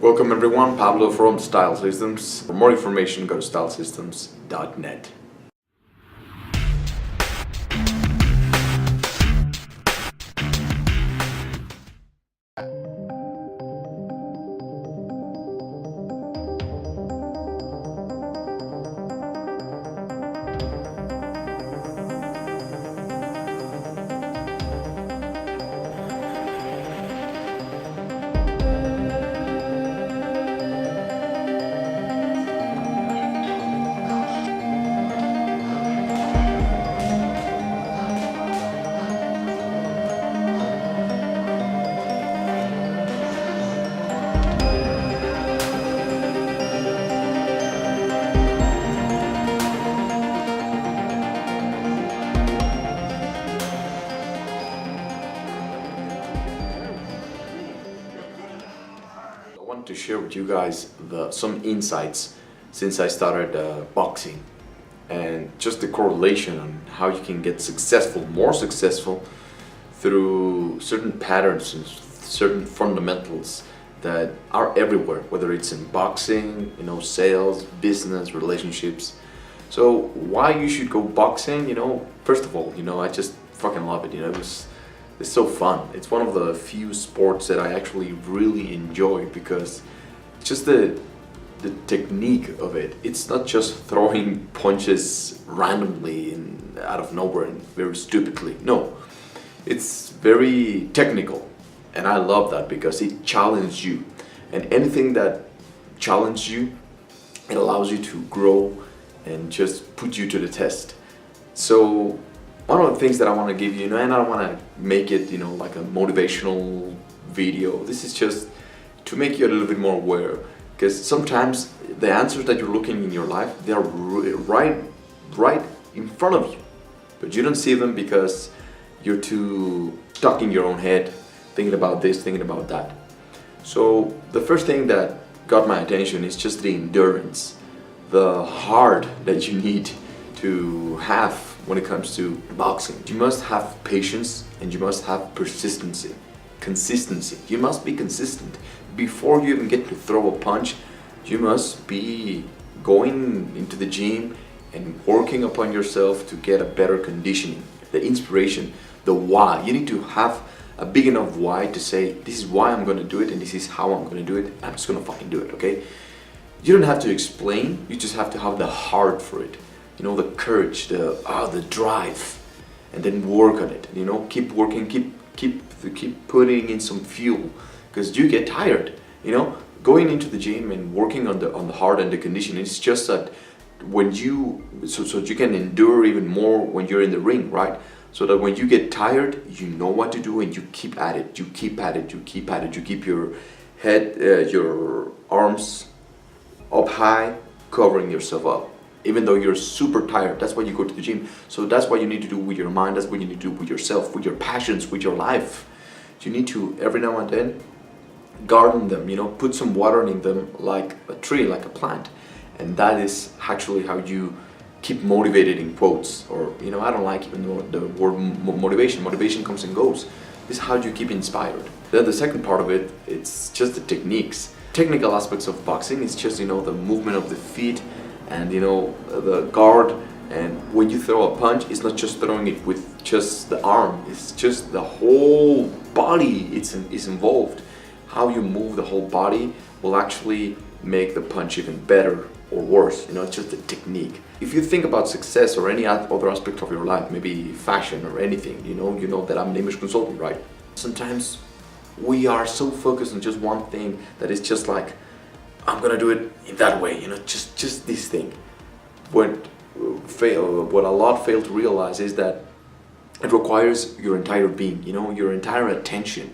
Welcome everyone, Pablo from Style Systems. For more information, go to stylesystems.net. I want to share with you guys some insights since I started boxing, and just the correlation on how you can get more successful through certain patterns and certain fundamentals that are everywhere, whether it's in boxing, sales, business, relationships. So why you should go boxing? First of all, I just fucking love it. It's so fun. It's one of the few sports that I actually really enjoy because just the technique of it. It's not just throwing punches randomly and out of nowhere and very stupidly. No, it's very technical, and I love that because it challenges you. And anything that challenges you, it allows you to grow and just put you to the test. So one of the things that I want to give you, and I don't want to make it, like a motivational video. This is just to make you a little bit more aware, because sometimes the answers that you're looking in your life, they are right in front of you, but you don't see them because you're too stuck in your own head, thinking about this, thinking about that. So the first thing that got my attention is just the endurance, the heart that you need to have when it comes to boxing. You must have patience and you must have consistency. You must be consistent. Before you even get to throw a punch, you must be going into the gym and working upon yourself to get a better conditioning, the inspiration, the why. You need to have a big enough why to say, this is why I'm going to do it and this is how I'm going to do it. I'm just going to fucking do it, okay? You don't have to explain, you just have to have the heart for it. The courage, the drive, and then work on it. Keep working, keep putting in some fuel, because you get tired. Going into the gym and working on the heart and the condition. It's just that when so you can endure even more when you're in the ring, right? So that when you get tired, you know what to do and you keep at it. You keep at it. You keep at it. You keep your head, your arms up high, covering yourself up. Even though you're super tired, that's why you go to the gym. So that's what you need to do with your mind, that's what you need to do with yourself, with your passions, with your life. You need to, every now and then, garden them, put some water in them like a tree, like a plant. And that is actually how you keep motivated, in quotes. Or, I don't like even the word motivation. Motivation comes and goes. This is how you keep inspired. Then the second part of it, it's just the techniques. Technical aspects of boxing, it's just, the movement of the feet, and the guard, and when you throw a punch, it's not just throwing it with just the arm, it's just the whole body is involved. How you move the whole body will actually make the punch even better or worse. It's just the technique. If you think about success or any other aspect of your life, maybe fashion or anything, you know that I'm an image consultant, right? Sometimes we are so focused on just one thing that is just like, I'm gonna do it in that way, just this thing. What a lot fail to realize is that it requires your entire being, your entire attention,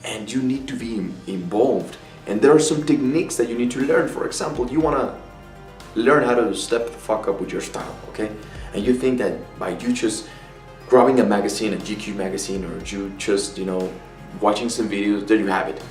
and you need to be involved. And there are some techniques that you need to learn. For example, you wanna learn how to step the fuck up with your style, okay? And you think that by you just grabbing a magazine, a GQ magazine, or you just, watching some videos, there you have it.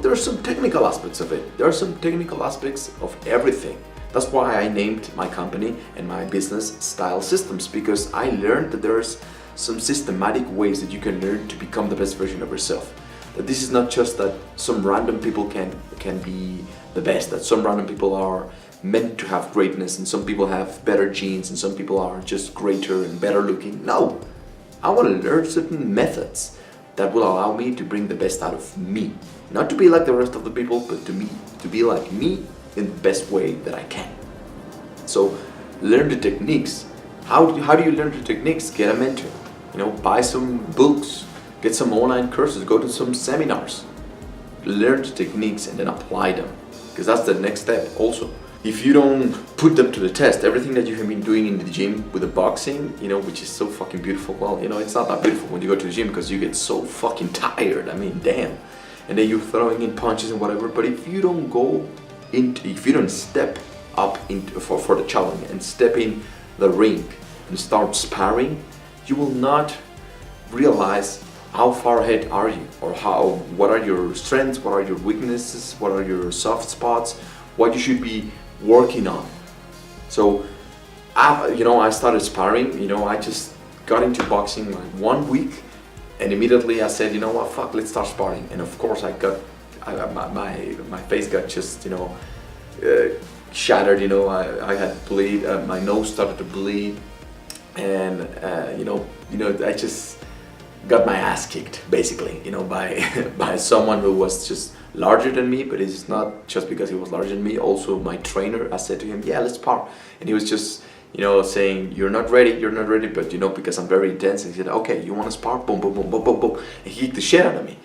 There are some technical aspects of it. There are some technical aspects of everything. That's why I named my company and my business Style Systems, because I learned that there's some systematic ways that you can learn to become the best version of yourself. That this is not just that some random people can be the best, that some random people are meant to have greatness and some people have better genes and some people are just greater and better looking. No, I want to learn certain methods that will allow me to bring the best out of me. Not to be like the rest of the people, but to be like me in the best way that I can. So learn the techniques. How do you learn the techniques? Get a mentor. Buy some books, get some online courses, go to some seminars. Learn the techniques and then apply them, because that's the next step also. If you don't put them to the test, everything that you have been doing in the gym with the boxing, which is so fucking beautiful, well, it's not that beautiful when you go to the gym because you get so fucking tired. I mean, damn. And then you're throwing in punches and whatever. But if you don't step up for the challenge and step in the ring and start sparring, you will not realize how far ahead are you, or what are your strengths, what are your weaknesses, what are your soft spots, what you should be working on. So I started sparring. I just got into boxing like 1 week, and immediately I said, what, fuck, let's start sparring. And of course my face got just shattered. I had bleed, my nose started to bleed, and I just got my ass kicked basically, by someone who was just larger than me. But it's not just because he was larger than me. Also my trainer, I said to him, yeah, let's spar, and he was just saying, you're not ready, but because I'm very intense, he said, okay, you want to spar? Boom, boom, boom, boom, boom, boom, and he kicked the shit out of me.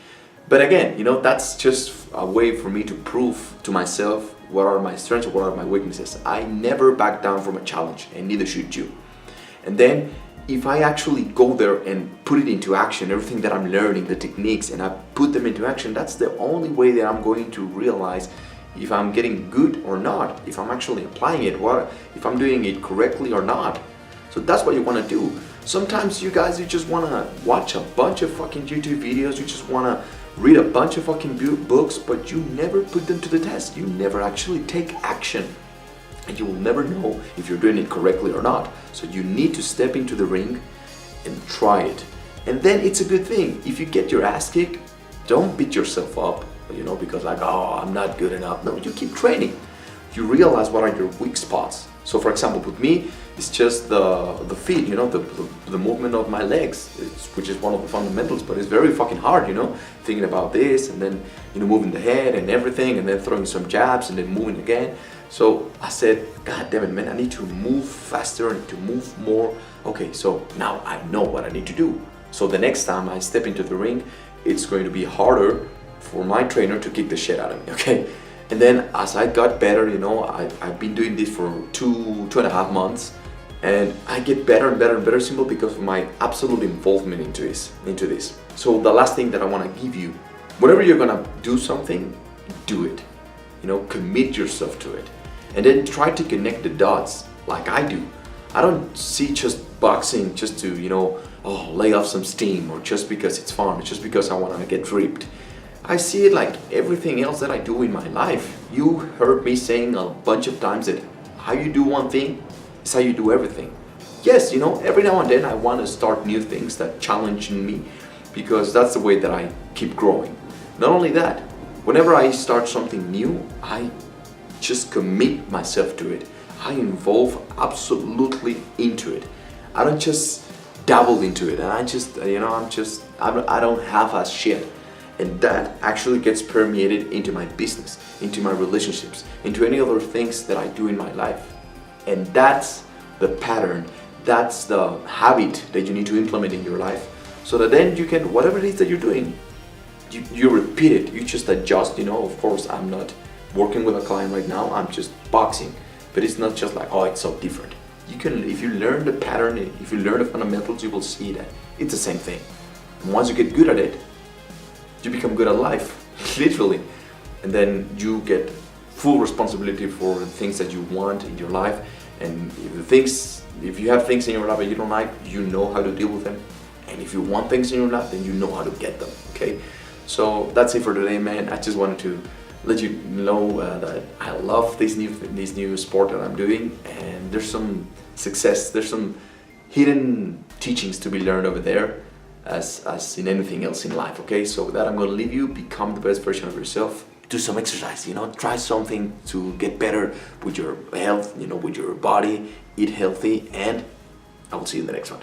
But again, that's just a way for me to prove to myself what are my strengths, what are my weaknesses. I never back down from a challenge, and neither should you. And then if I actually go there and put it into action, everything that I'm learning, the techniques, and I put them into action, that's the only way that I'm going to realize if I'm getting good or not, if I'm actually applying it, if I'm doing it correctly or not. So that's what you want to do. Sometimes you just want to watch a bunch of fucking YouTube videos, you just want to read a bunch of fucking books, but you never put them to the test. You never actually take action. And you will never know if you're doing it correctly or not. So you need to step into the ring and try it. And then it's a good thing. If you get your ass kicked, don't beat yourself up, because I'm not good enough. No, you keep training. You realize what are your weak spots. So for example, with me, it's just the feet, the movement of my legs, which is one of the fundamentals, but it's very fucking hard, thinking about this and then, moving the head and everything, and then throwing some jabs and then moving again. So I said, God damn it, man, I need to move faster, I need to move more. Okay, so now I know what I need to do. So the next time I step into the ring, it's going to be harder for my trainer to kick the shit out of me, okay? And then as I got better, I've been doing this for two and a half months, and I get better and better and better simply because of my absolute involvement into this. So the last thing that I want to give you, whenever you're gonna do something, do it. Commit yourself to it. And then try to connect the dots like I do. I don't see just boxing just to, lay off some steam, or just because it's fun, just because I want to get ripped. I see it like everything else that I do in my life. You heard me saying a bunch of times that how you do one thing is how you do everything. Yes, every now and then I want to start new things that challenge me, because that's the way that I keep growing. Not only that, whenever I start something new, I just commit myself to it. I involve absolutely into it. I don't just dabble into it, and I don't have a shit. And that actually gets permeated into my business, into my relationships, into any other things that I do in my life. And that's the pattern, that's the habit that you need to implement in your life, so that then you can, whatever it is that you're doing, you repeat it, you just adjust. Of course, I'm not working with a client right now, I'm just boxing. But it's not just like, it's so different. You can, if you learn the pattern, if you learn the fundamentals, you will see that it's the same thing. And once you get good at it, you become good at life, literally. And then you get full responsibility for the things that you want in your life. And if you have things in your life that you don't like, you know how to deal with them. And if you want things in your life, then you know how to get them, okay? So that's it for today, man. I just wanted to let you know that I love this new sport that I'm doing, and there's some success, there's some hidden teachings to be learned over there. as in anything else in life. Okay, so with that, I'm going to leave you. Become the best version of yourself. Do some exercise, try something to get better with your health, with your body. Eat healthy, and I will see you in the next one.